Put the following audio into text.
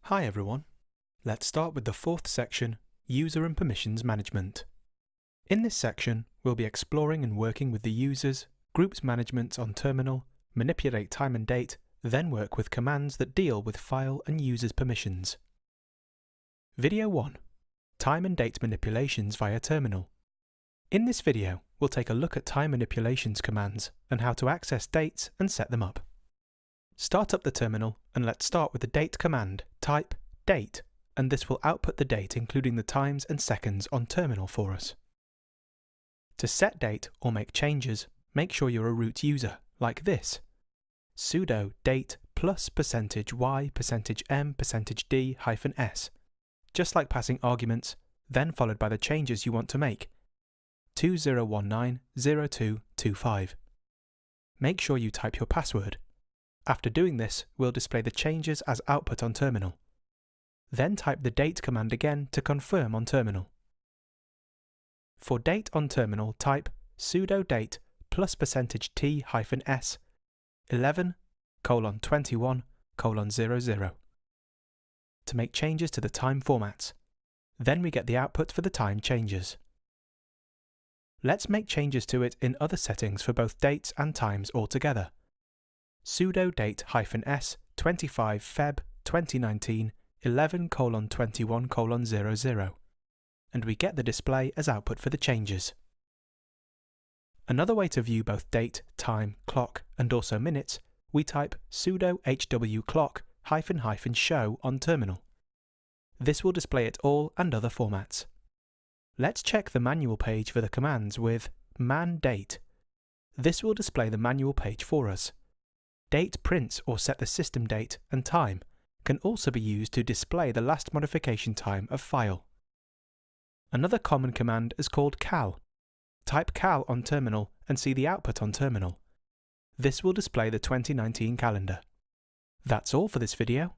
Hi everyone. Let's start with the fourth section, User and Permissions Management. In this section, we'll be exploring and working with the users, groups management on terminal, manipulate time and date, then work with commands that deal with file and users permissions. Video 1. Time and date manipulations via terminal. In this video, we'll take a look at time manipulations commands and how to access dates and set them up. Start up the terminal and let's start with the date command, type date, and this will output the date including the times and seconds on terminal for us. To set date or make changes, make sure you're a root user, like this. Sudo date plus %y %m %d -s, just like passing arguments, then followed by the changes you want to make. 20190225. Make sure you type your password. After doing this, we'll display the changes as output on terminal. Then type the date command again to confirm on terminal. For date on terminal, type sudo date plus %t -s 11:21:00 to make changes to the time formats. Then we get the output for the time changes. Let's make changes to it in other settings for both dates and times altogether. Sudo date -s 25 Feb 2019 11:21:00, and we get the display as output for the changes. Another way to view both date, time, clock, and also minutes, we type sudo hw clock --show on terminal. This will display it all and other formats. Let's check the manual page for the commands with man date. This will display the manual page for us. Date prints or set the system date and time can also be used to display the last modification time of file. Another common command is called cal. Type cal on terminal and see the output on terminal. This will display the 2019 calendar. That's all for this video.